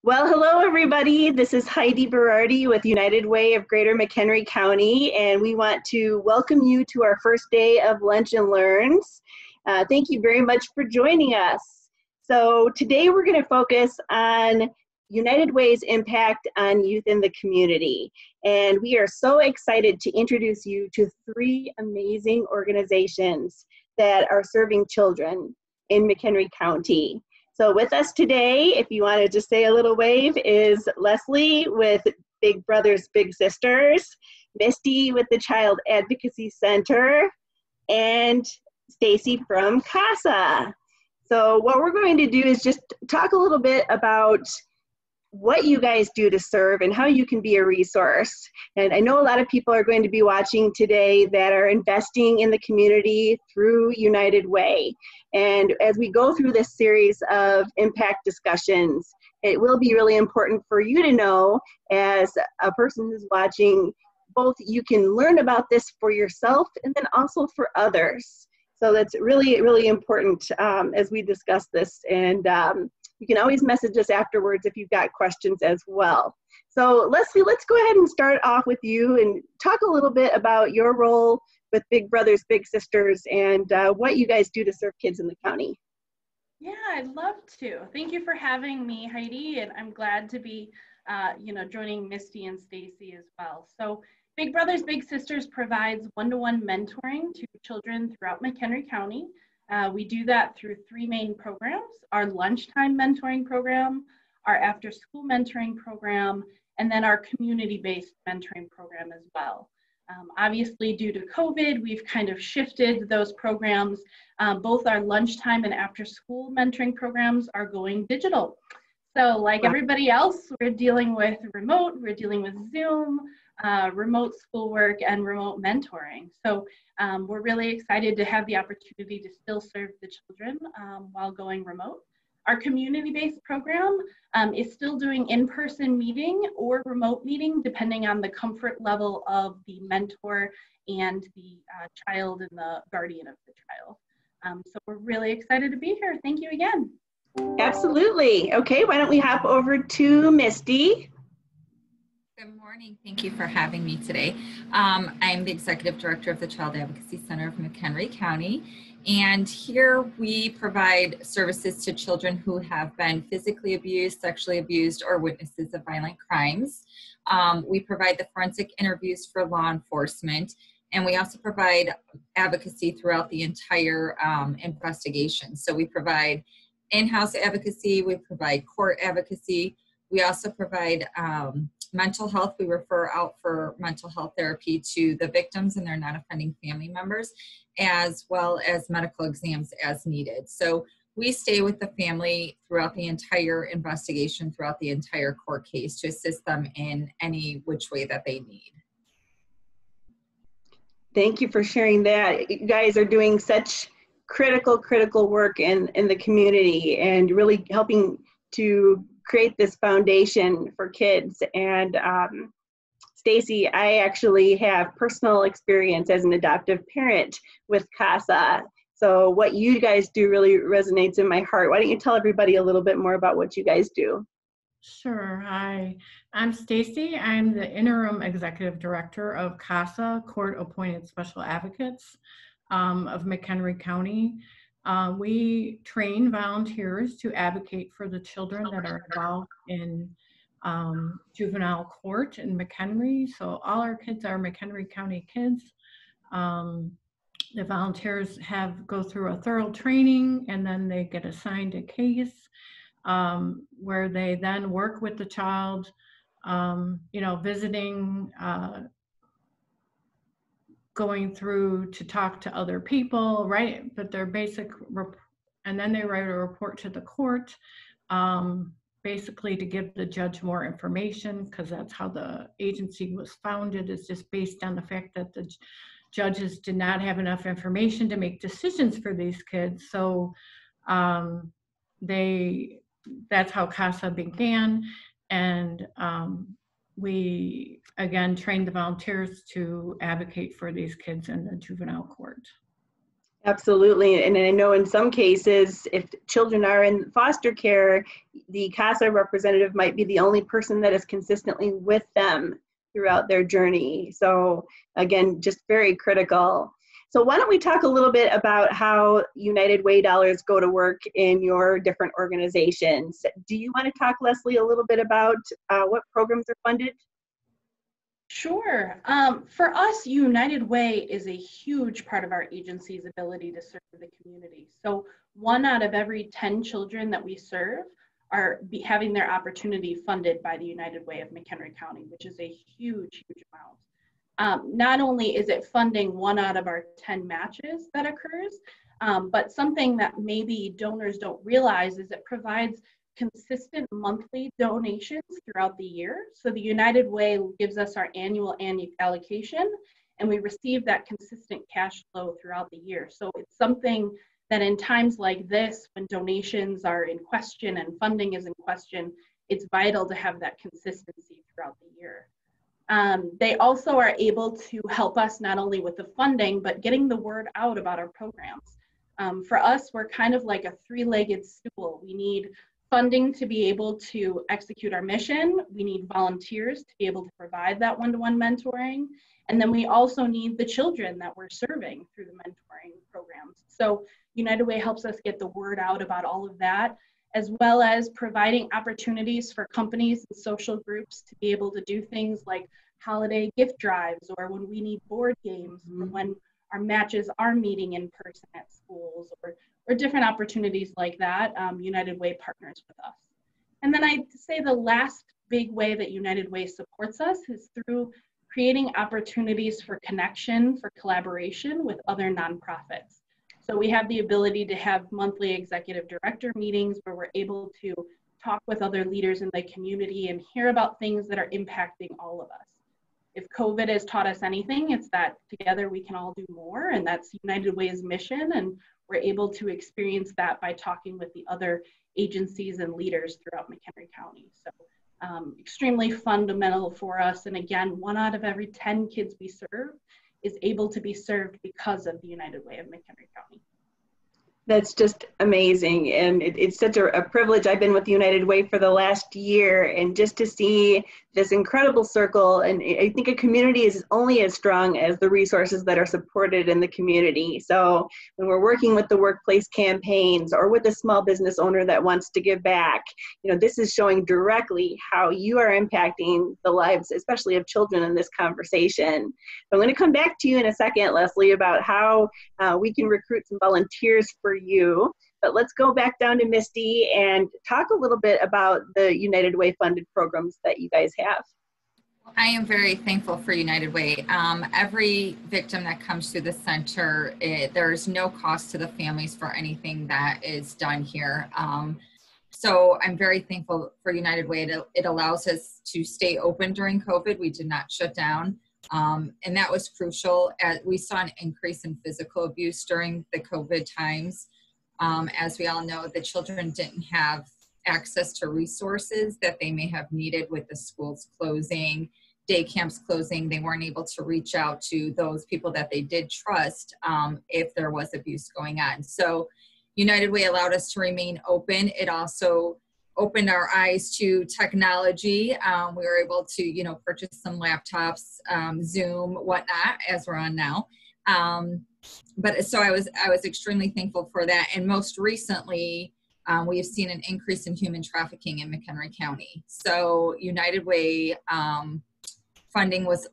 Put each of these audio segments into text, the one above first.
Well, hello everybody. This is Heidi Berardi with United Way of Greater McHenry County, and we want to welcome you to our first day of Lunch and Learns. Thank you very much for joining us. So today we're going to focus on United Way's impact on youth in the community. And we are so excited to introduce you to three amazing organizations that are serving children in McHenry County. So with us today, if you want to just say a little wave, is Leslie with Big Brothers Big Sisters, Misty with the Child Advocacy Center, and Stacy from CASA. So what we're going to do is just talk a little bit about what you guys do to serve and how you can be a resource. And I know a lot of people are going to be watching today that are investing in the community through United Way. And as we go through this series of impact discussions, it will be really important for you to know, as a person who's watching, both you can learn about this for yourself and then also for others. So that's really, really important as we discuss this. And you can always message us afterwards if you've got questions as well. So Leslie, let's go ahead and start off with you and talk a little bit about your role with Big Brothers Big Sisters and what you guys do to serve kids in the county. Yeah, I'd love to. Thank you for having me, Heidi, and I'm glad to be joining Misty and Stacy as well. So Big Brothers Big Sisters provides one-to-one mentoring to children throughout McHenry County. We do that through three main programs: our lunchtime mentoring program, our after-school mentoring program, and then our community-based mentoring program as well. Obviously, due to COVID, we've kind of shifted those programs. Both our lunchtime and after-school mentoring programs are going digital. So like everybody else, we're dealing with remote, we're dealing with Zoom, remote schoolwork, and remote mentoring. So we're really excited to have the opportunity to still serve the children while going remote. Our community-based program is still doing in-person meeting or remote meeting, depending on the comfort level of the mentor and the child and the guardian of the child. So we're really excited to be here. Thank you again. Absolutely. Okay, why don't we hop over to Misty? Good morning. Thank you for having me today. I'm the Executive Director of the Child Advocacy Center of McHenry County, and here we provide services to children who have been physically abused, sexually abused, or witnesses of violent crimes. We provide the forensic interviews for law enforcement, and we also provide advocacy throughout the entire investigation. So we provide in-house advocacy, we provide court advocacy, we also provide mental health. We refer out for mental health therapy to the victims and their non-offending family members, as well as medical exams as needed. So we stay with the family throughout the entire investigation, throughout the entire court case, to assist them in any which way that they need. Thank you for sharing that. You guys are doing such critical work in the community and really helping to create this foundation for kids. And Stacy, I actually have personal experience as an adoptive parent with CASA. So what you guys do really resonates in my heart. Why don't you tell everybody a little bit more about what you guys do? Sure. Hi, I'm Stacy. I'm the Interim Executive Director of CASA, Court Appointed Special Advocates of McHenry County. We train volunteers to advocate for the children that are involved in juvenile court in McHenry. So all our kids are McHenry County kids. The volunteers go through a thorough training, and then they get assigned a case where they then work with the child, visiting, going through to talk to other people, right? But their basic, and then they write a report to the court, basically to give the judge more information, because that's how the agency was founded, is just based on the fact that the judges did not have enough information to make decisions for these kids. So that's how CASA began. And we, again, trained the volunteers to advocate for these kids in the juvenile court. Absolutely. And I know in some cases, if children are in foster care, the CASA representative might be the only person that is consistently with them throughout their journey. So again, just very critical. So why don't we talk a little bit about how United Way dollars go to work in your different organizations? Do you want to talk, Leslie, a little bit about what programs are funded? Sure. For us, United Way is a huge part of our agency's ability to serve the community. So 1 out of every 10 children that we serve are having their opportunity funded by the United Way of McHenry County, which is a huge, huge amount. Not only is it funding 1 out of our 10 matches that occurs, but something that maybe donors don't realize is it provides consistent monthly donations throughout the year. So the United Way gives us our annual allocation, and we receive that consistent cash flow throughout the year. So it's something that in times like this, when donations are in question and funding is in question, it's vital to have that consistency throughout the year. They also are able to help us not only with the funding, but getting the word out about our programs. For us, we're kind of like a 3-legged stool. We need funding to be able to execute our mission. We need volunteers to be able to provide that one-to-one mentoring. And then we also need the children that we're serving through the mentoring programs. So United Way helps us get the word out about all of that, as well as providing opportunities for companies and social groups to be able to do things like holiday gift drives, or when we need board games, or when our matches are meeting in person at schools, or different opportunities like that. United Way partners with us. And then I'd say the last big way that United Way supports us is through creating opportunities for connection, for collaboration with other nonprofits. So we have the ability to have monthly executive director meetings where we're able to talk with other leaders in the community and hear about things that are impacting all of us. If COVID has taught us anything, it's that together we can all do more, and that's United Way's mission, and we're able to experience that by talking with the other agencies and leaders throughout McHenry County. So extremely fundamental for us, and again, 1 out of every 10 kids we serve is able to be served because of the United Way of McHenry County. That's just amazing. And it's such a privilege. I've been with United Way for the last year, and just to see this incredible circle. And I think a community is only as strong as the resources that are supported in the community. So when we're working with the workplace campaigns or with a small business owner that wants to give back, you know, this is showing directly how you are impacting the lives, especially of children, in this conversation. I'm going to come back to you in a second, Leslie, about how we can recruit some volunteers for you. But let's go back down to Misty and talk a little bit about the United Way funded programs that you guys have. I am very thankful for United Way. Every victim that comes through the center, there's no cost to the families for anything that is done here. So I'm very thankful for United Way. It allows us to stay open during COVID. We did not shut down. And that was crucial. We saw an increase in physical abuse during the COVID times. As we all know, the children didn't have access to resources that they may have needed with the schools closing, day camps closing. They weren't able to reach out to those people that they did trust if there was abuse going on. So United Way allowed us to remain open. It also opened our eyes to technology. We were able to, purchase some laptops, Zoom, whatnot, as we're on now. But so I was extremely thankful for that. And most recently, we have seen an increase in human trafficking in McHenry County. So United Way funding was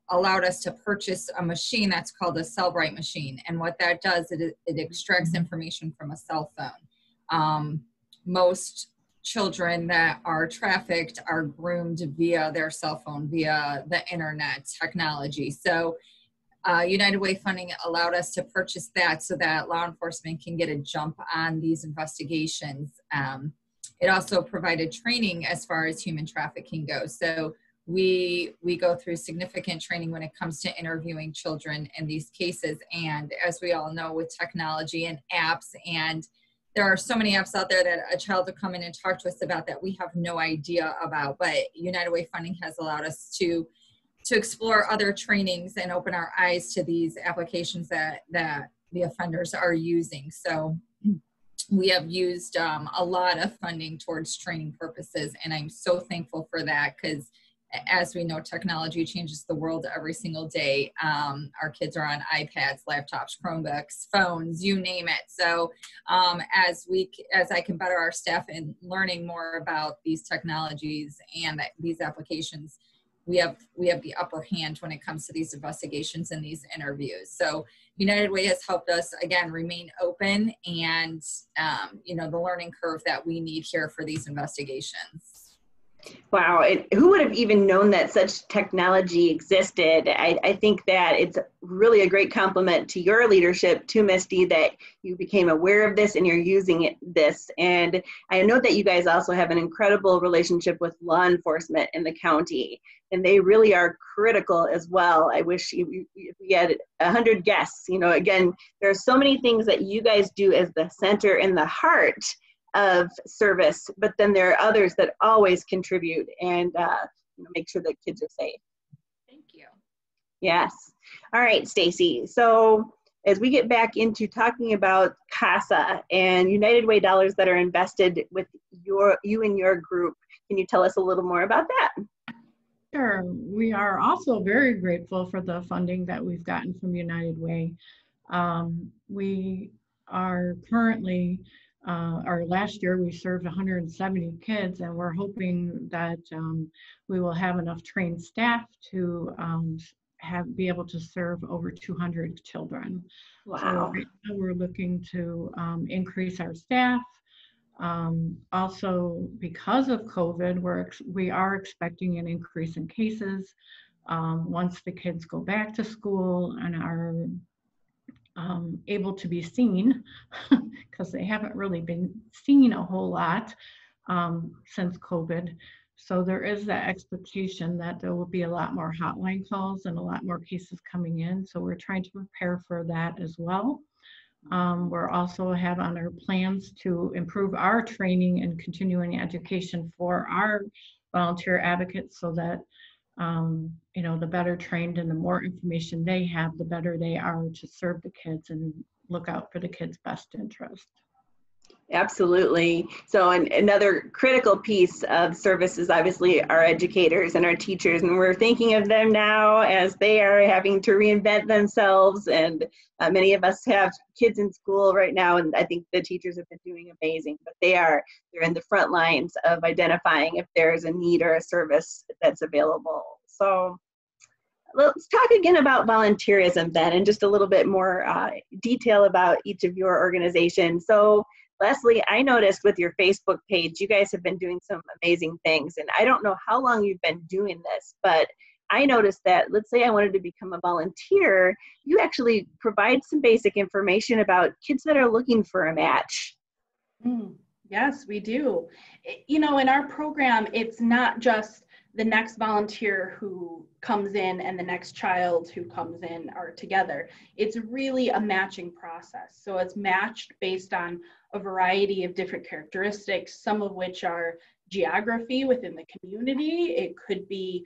allowed us to purchase a machine that's called a Cellbrite machine. And what that does, it extracts information from a cell phone. Most children that are trafficked are groomed via their cell phone, via the internet technology. So United Way funding allowed us to purchase that so that law enforcement can get a jump on these investigations. It also provided training as far as human trafficking goes. So we go through significant training when it comes to interviewing children in these cases. And as we all know, with technology and apps, and there are so many apps out there that a child will come in and talk to us about that we have no idea about, but United Way funding has allowed us to explore other trainings and open our eyes to these applications that the offenders are using. So we have used a lot of funding towards training purposes, and I'm so thankful for that, because as we know, technology changes the world every single day. Our kids are on iPads, laptops, Chromebooks, phones, you name it. So as I can better our staff in learning more about these technologies and these applications, we have the upper hand when it comes to these investigations and these interviews. So United Way has helped us, again, remain open and, the learning curve that we need here for these investigations. Wow, who would have even known that such technology existed? I think that it's really a great compliment to your leadership, to Misty, that you became aware of this and you're using this. And I know that you guys also have an incredible relationship with law enforcement in the county, and they really are critical as well. I wish we had 100 guests. Again, there are so many things that you guys do as the center and the heart of service, but then there are others that always contribute and make sure that kids are safe. Thank you. Yes. All right, Stacy. So as we get back into talking about CASA and United Way dollars that are invested with you and your group, can you tell us a little more about that? Sure. We are also very grateful for the funding that we've gotten from United Way. We are currently last year we served 170 kids, and we're hoping that we will have enough trained staff to be able to serve over 200 children. Wow. So right now we're looking to increase our staff. Also, because of COVID, we are expecting an increase in cases once the kids go back to school and are able to be seen, because they haven't really been seen a whole lot since COVID. So there is that expectation that there will be a lot more hotline calls and a lot more cases coming in. So we're trying to prepare for that as well. We're also have on our plans to improve our training and continuing education for our volunteer advocates, so that the better trained and the more information they have, the better they are to serve the kids and look out for the kids' best interest. Absolutely. So another critical piece of service is obviously our educators and our teachers, and we're thinking of them now as they are having to reinvent themselves. And many of us have kids in school right now, and I think the teachers have been doing amazing, but they're in the front lines of identifying if there's a need or a service that's available. So let's talk again about volunteerism then, and just a little bit more detail about each of your organizations. So Leslie, I noticed with your Facebook page, you guys have been doing some amazing things. And I don't know how long you've been doing this, but I noticed that, let's say I wanted to become a volunteer, you actually provide some basic information about kids that are looking for a match. Yes, we do. In our program, it's not just the next volunteer who comes in and the next child who comes in are together. It's really a matching process. So it's matched based on a variety of different characteristics, some of which are geography within the community. It could be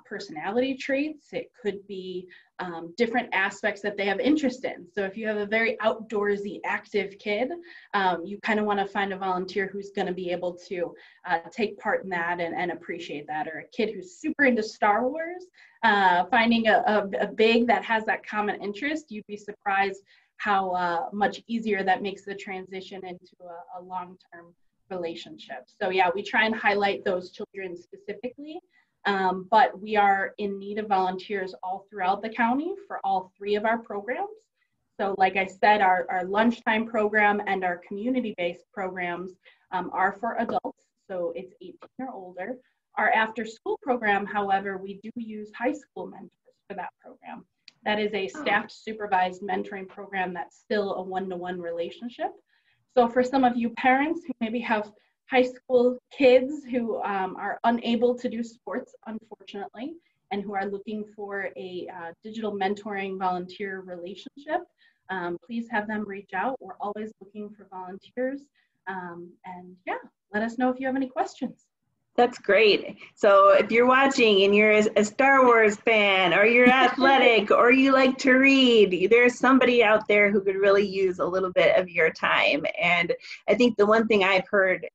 personality traits. It could be different aspects that they have interest in. So if you have a very outdoorsy, active kid, you kind of want to find a volunteer who's going to be able to take part in that and appreciate that. Or a kid who's super into Star Wars, finding a big that has that common interest, you'd be surprised how much easier that makes the transition into a long-term relationship. So yeah, we try and highlight those children specifically, but we are in need of volunteers all throughout the county for all three of our programs. So like I said, our lunchtime program and our community-based programs are for adults, so it's 18 or older. Our after-school program, however, we do use high school mentors for that program. That is a staff supervised mentoring program that's still a one-to-one relationship. So for some of you parents who maybe have high school kids who are unable to do sports, unfortunately, and who are looking for a digital mentoring volunteer relationship, please have them reach out. We're always looking for volunteers. And yeah, let us know if you have any questions. That's great. So if you're watching and you're a Star Wars fan, or you're athletic, or you like to read, there's somebody out there who could really use a little bit of your time. And I think the one thing I've heard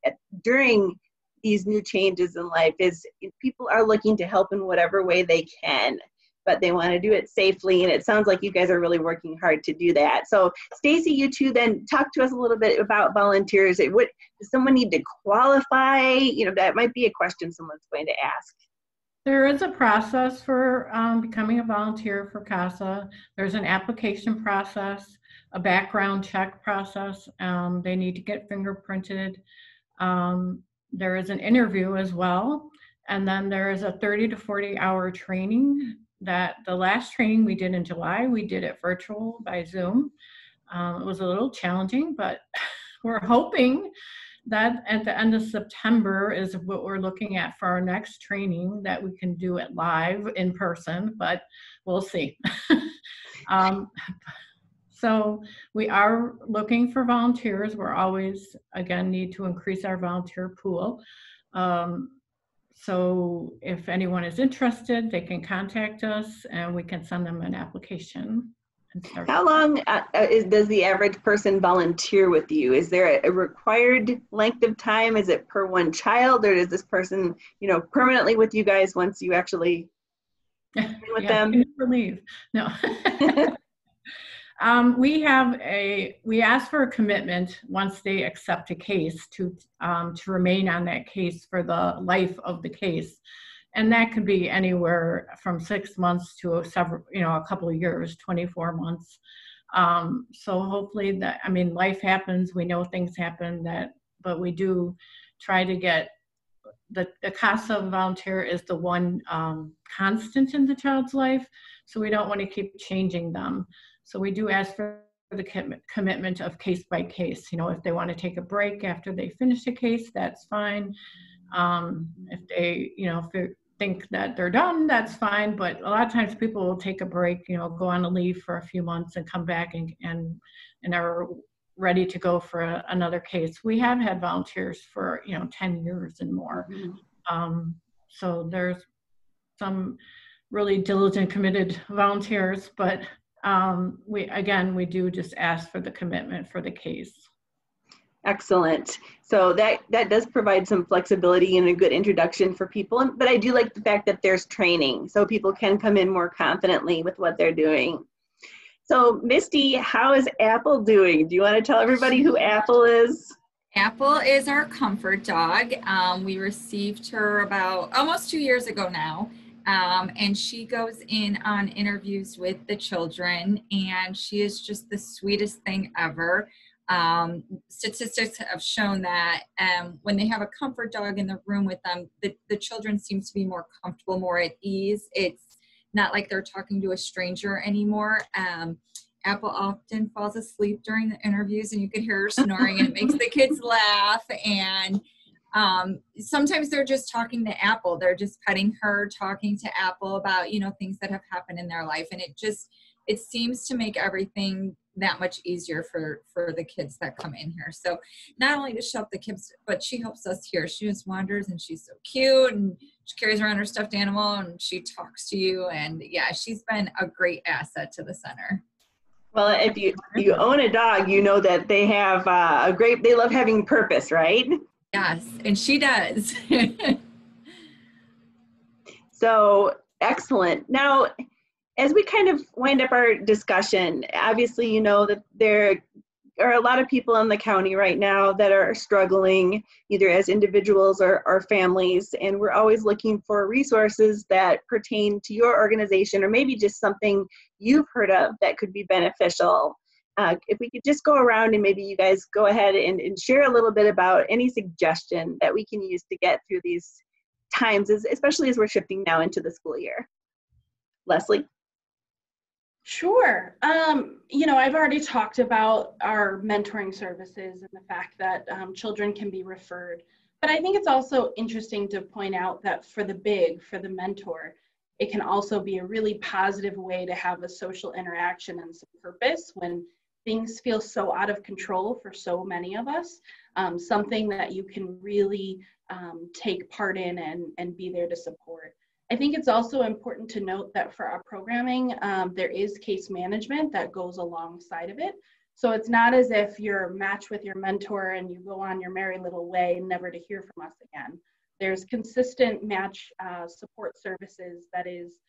during these new changes in life is people are looking to help in whatever way they can, but they want to do it safely. And it sounds like you guys are really working hard to do that. So Stacy, you two, then talk to us a little bit about volunteers. Does someone need to qualify? That might be a question someone's going to ask. There is a process for becoming a volunteer for CASA. There's an application process, a background check process. They need to get fingerprinted. There is an interview as well. And then there is a 30 to 40 hour training. That the last training we did in July, we did it virtual by Zoom. It was a little challenging, but we're hoping that at the end of September is what we're looking at for our next training, that we can do it live in person, but we'll see. So we are looking for volunteers. We're always, again, need to increase our volunteer pool. So if anyone is interested, they can contact us and we can send them an application. How long does the average person volunteer with you? Is there a required length of time? Is it per one child, or is this person, permanently with you guys once you actually with them? Can never leave. No. We ask for a commitment once they accept a case to remain on that case for the life of the case. And that could be anywhere from 6 months to a couple of years, 24 months. So hopefully life happens. We know things happen but we do try to get the CASA volunteer is the one constant in the child's life. So we don't want to keep changing them. So we do ask for the commitment of case by case. If they want to take a break after they finish a case, that's fine. If they, if they think that they're done, that's fine. But a lot of times people will take a break, go on a leave for a few months and come back and are ready to go for another case. We have had volunteers for, 10 years and more. Mm-hmm. So there's some really diligent, committed volunteers, but we do just ask for the commitment for the case. Excellent. So that does provide some flexibility and a good introduction for people. But I do like the fact that there's training, so people can come in more confidently with what they're doing. So Misty, how is Apple doing? Do you want to tell everybody who Apple is? Apple is our comfort dog. We received her about almost 2 years ago now. And she goes in on interviews with the children, and she is just the sweetest thing ever. Statistics have shown that when they have a comfort dog in the room with them, the children seem to be more comfortable, more at ease. It's not like they're talking to a stranger anymore. Apple often falls asleep during the interviews, and you could hear her snoring, and it makes the kids laugh. And sometimes they're just talking to Apple. They're just petting her, talking to Apple about, things that have happened in their life. And it seems to make everything that much easier for the kids that come in here. So not only does she help the kids, but she helps us here. She just wanders, and she's so cute, and she carries around her stuffed animal, and she talks to you. And yeah, she's been a great asset to the center. Well, if you own a dog, you know that they have they love having purpose, right? Yes, and she does. So excellent. Now, as we kind of wind up our discussion, obviously you know that there are a lot of people in the county right now that are struggling, either as individuals or families, and we're always looking for resources that pertain to your organization, or maybe just something you've heard of that could be beneficial. If we could just go around and maybe you guys go ahead and share a little bit about any suggestion that we can use to get through these times, especially as we're shifting now into the school year. Leslie? Sure. I've already talked about our mentoring services and the fact that children can be referred. But I think it's also interesting to point out that for the mentor, it can also be a really positive way to have a social interaction and some purpose when things feel so out of control for so many of us, something that you can really take part in and be there to support. I think it's also important to note that for our programming, there is case management that goes alongside of it. So it's not as if you're matched with your mentor and you go on your merry little way, never to hear from us again. There's consistent match support services that is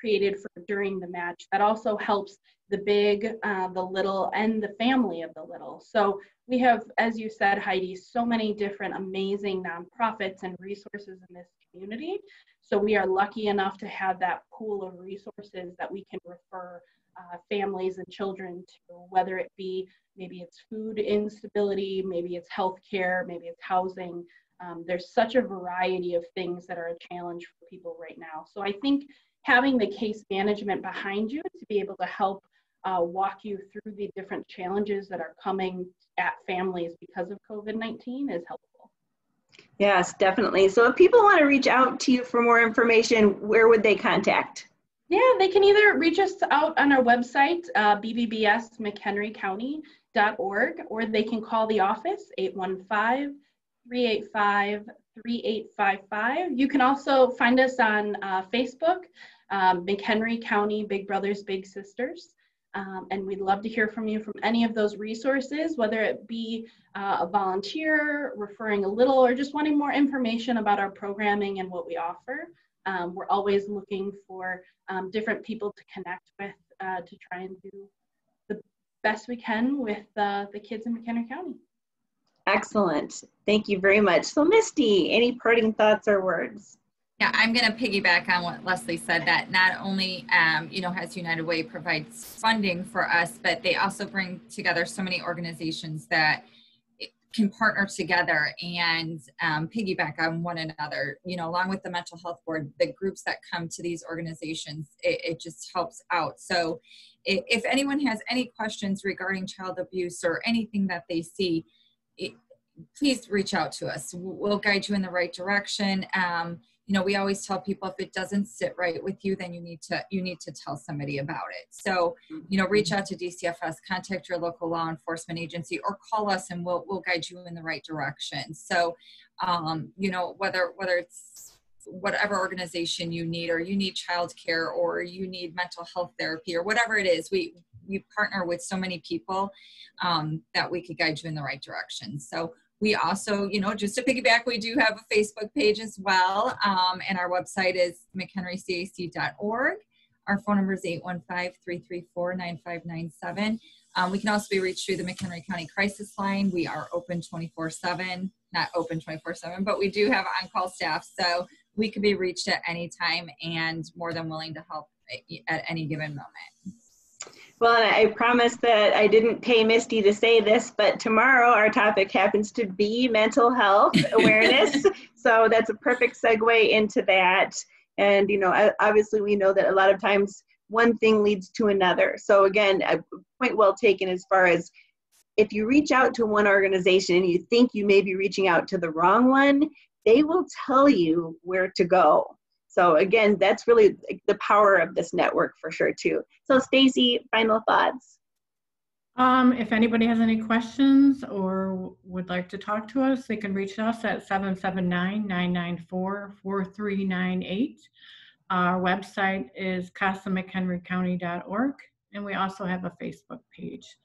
created for during the match that also helps the big, the little, and the family of the little. So we have, as you said, Heidi, so many different amazing nonprofits and resources in this community. So we are lucky enough to have that pool of resources that we can refer families and children to, whether it be maybe it's food instability, maybe it's healthcare, maybe it's housing. There's such a variety of things that are a challenge for people right now. So I think having the case management behind you to be able to help walk you through the different challenges that are coming at families because of COVID-19 is helpful. Yes, definitely. So if people want to reach out to you for more information, where would they contact? Yeah, they can either reach us out on our website, bbbsmchenrycounty.org, or they can call the office, 815-385-3855. You can also find us on Facebook, McHenry County Big Brothers Big Sisters. And we'd love to hear from you from any of those resources, whether it be a volunteer, referring a little, or just wanting more information about our programming and what we offer. We're always looking for different people to connect with to try and do the best we can with the kids in McHenry County. Excellent. Thank you very much. So Misty, any parting thoughts or words? Yeah, I'm going to piggyback on what Leslie said, that not only, has United Way provides funding for us, but they also bring together so many organizations that can partner together and piggyback on one another, along with the mental health board, the groups that come to these organizations, it just helps out. So if anyone has any questions regarding child abuse or anything that they see, please reach out to us. We'll guide you in the right direction. We always tell people if it doesn't sit right with you, then you need to tell somebody about it. So, reach out to DCFS, contact your local law enforcement agency, or call us and we'll guide you in the right direction. So, whether it's whatever organization you need, or you need childcare, or you need mental health therapy, or whatever it is, we partner with so many people that we could guide you in the right direction. So we also, just to piggyback, we do have a Facebook page as well. And our website is mchenrycac.org. Our phone number is 815-334-9597. We can also be reached through the McHenry County Crisis Line. We are open 24/7, not open 24/7, but we do have on-call staff. So we can be reached at any time and more than willing to help at any given moment. Well, and I promise that I didn't pay Misty to say this, but tomorrow our topic happens to be mental health awareness. So that's a perfect segue into that. And, obviously we know that a lot of times one thing leads to another. So again, a point well taken as far as if you reach out to one organization and you think you may be reaching out to the wrong one, they will tell you where to go. So again, that's really the power of this network for sure too. So Stacy, final thoughts. If anybody has any questions or would like to talk to us, they can reach us at 779-994-4398. Our website is casamchenrycounty.org, and we also have a Facebook page.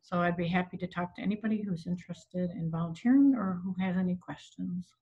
So I'd be happy to talk to anybody who's interested in volunteering or who has any questions.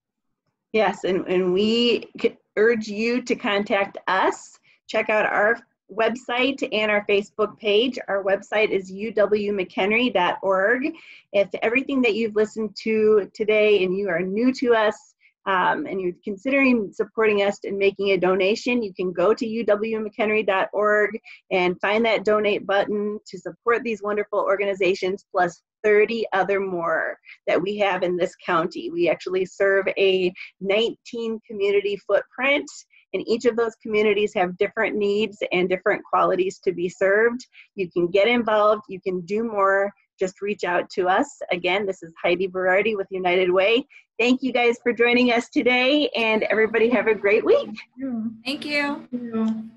Yes, and we urge you to contact us. Check out our website and our Facebook page. Our website is uwmchenry.org. If everything that you've listened to today and you are new to us and you're considering supporting us and making a donation, you can go to uwmchenry.org and find that donate button to support these wonderful organizations, plus 30 other more that we have in this county. We actually serve a 19 community footprint, and each of those communities have different needs and different qualities to be served. You can get involved, you can do more, just reach out to us. Again, this is Heidi Berardi with United Way. Thank you guys for joining us today, and everybody have a great week. Thank you. Thank you.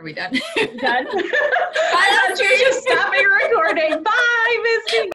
Are we done? Done? I thought you were just stopping recording. Bye, Misty.